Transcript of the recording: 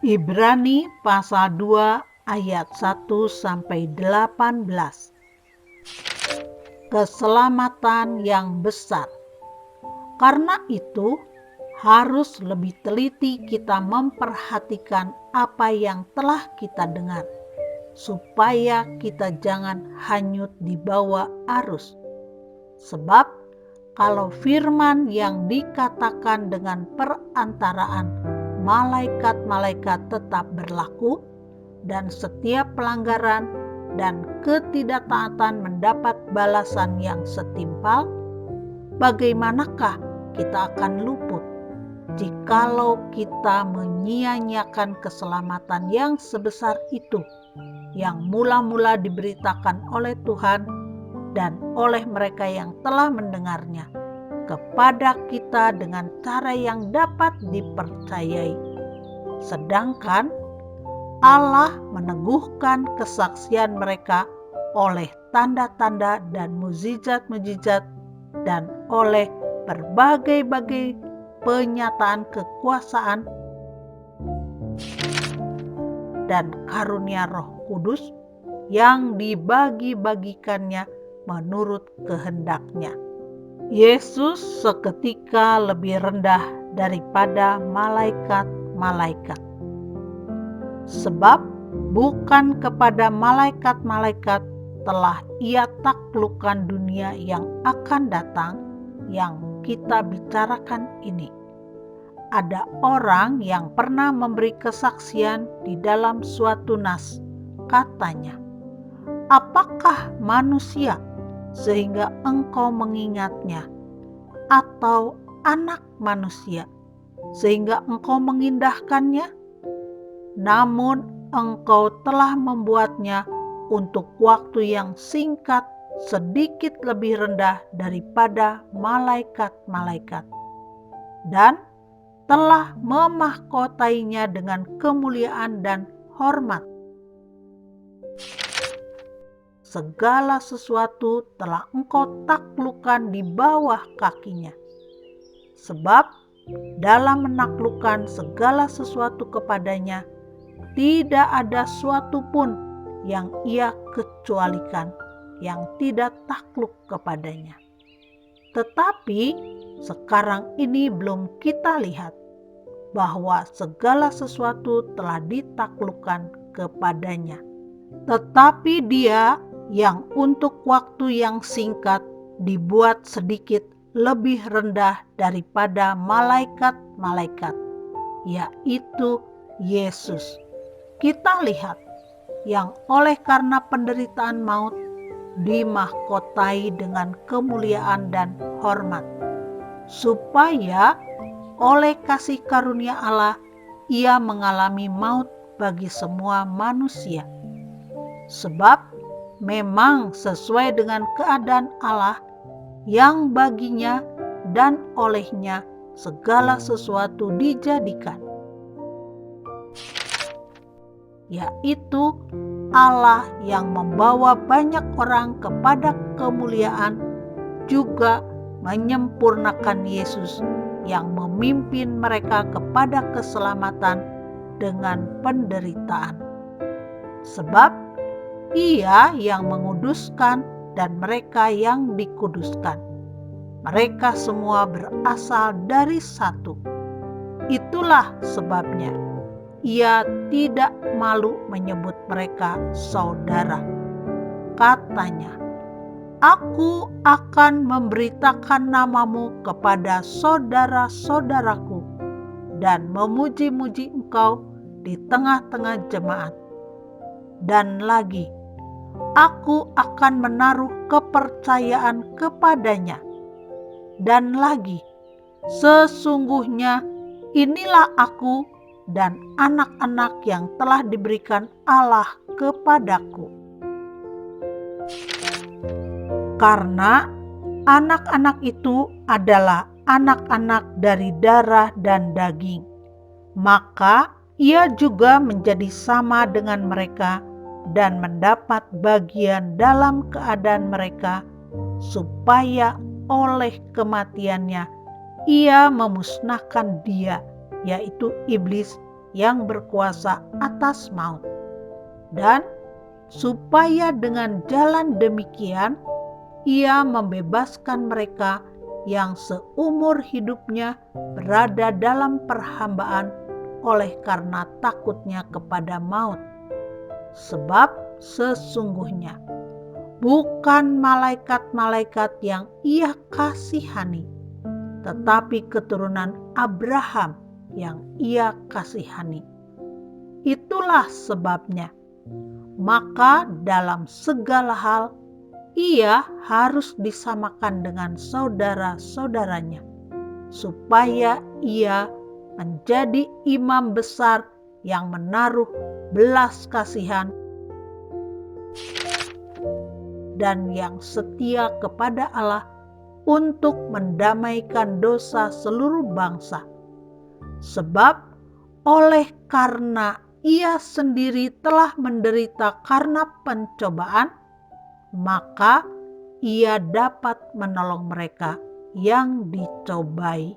Ibrani pasal 2 ayat 1-18. Keselamatan yang besar. Karena itu, harus lebih teliti kita memperhatikan apa yang telah kita dengar, supaya kita jangan hanyut di bawah arus. Sebab kalau firman yang dikatakan dengan perantaraan malaikat-malaikat tetap berlaku, dan setiap pelanggaran dan ketidaktaatan mendapat balasan yang setimpal, bagaimanakah kita akan luput jikalau kita menyia-nyiakan keselamatan yang sebesar itu, yang mula-mula diberitakan oleh Tuhan dan oleh mereka yang telah mendengarnya kepada kita dengan cara yang dapat dipercayai. Sedangkan Allah meneguhkan kesaksian mereka oleh tanda-tanda dan mukjizat-mukjizat dan oleh berbagai-bagai penyataan kekuasaan dan karunia Roh Kudus yang dibagi-bagikannya menurut kehendaknya. Yesus seketika lebih rendah daripada malaikat-malaikat. Sebab bukan kepada malaikat-malaikat telah Ia taklukkan dunia yang akan datang yang kita bicarakan ini. Ada orang yang pernah memberi kesaksian di dalam suatu nas, katanya, "Apakah manusia sehingga engkau mengingatnya, atau anak manusia sehingga engkau mengindahkannya? Namun engkau telah membuatnya untuk waktu yang singkat sedikit lebih rendah daripada malaikat-malaikat, dan telah memahkotainya dengan kemuliaan dan hormat. Segala sesuatu telah engkau taklukkan di bawah kakinya. Sebab dalam menaklukkan segala sesuatu kepadanya, tidak ada suatu pun yang Ia kecualikan yang tidak takluk kepadanya. Tetapi sekarang ini belum kita lihat bahwa segala sesuatu telah ditaklukkan kepadanya. Tetapi Dia yang untuk waktu yang singkat dibuat sedikit lebih rendah daripada malaikat-malaikat, yaitu Yesus. Kita lihat yang oleh karena penderitaan maut dimahkotai dengan kemuliaan dan hormat, supaya oleh kasih karunia Allah Ia mengalami maut bagi semua manusia. Sebab memang sesuai dengan keadaan Allah yang baginya dan olehnya segala sesuatu dijadikan, yaitu Allah yang membawa banyak orang kepada kemuliaan, juga menyempurnakan Yesus yang memimpin mereka kepada keselamatan dengan penderitaan. Sebab Ia yang menguduskan dan mereka yang dikuduskan, mereka semua berasal dari satu. Itulah sebabnya Ia tidak malu menyebut mereka saudara. Katanya, "Aku akan memberitakan namamu kepada saudara-saudaraku dan memuji-muji engkau di tengah-tengah jemaat." Dan lagi, "Aku akan menaruh kepercayaan kepadanya." Dan lagi, "Sesungguhnya inilah aku dan anak-anak yang telah diberikan Allah kepadaku." Karena anak-anak itu adalah anak-anak dari darah dan daging, maka Ia juga menjadi sama dengan mereka dan mendapat bagian dalam keadaan mereka, supaya oleh kematiannya Ia memusnahkan dia, yaitu iblis, yang berkuasa atas maut. Dan supaya dengan jalan demikian ia membebaskan mereka yang seumur hidupnya berada dalam perhambaan oleh karena takutnya kepada maut. Sebab sesungguhnya bukan malaikat-malaikat yang ia kasihani, tetapi keturunan Abraham yang ia kasihani. Itulah sebabnya, maka dalam segala hal ia harus disamakan dengan saudara-saudaranya, supaya ia menjadi imam besar yang menaruh belas kasihan dan yang setia kepada Allah untuk mendamaikan dosa seluruh bangsa. Sebab oleh karena ia sendiri telah menderita karena pencobaan, maka ia dapat menolong mereka yang dicobai.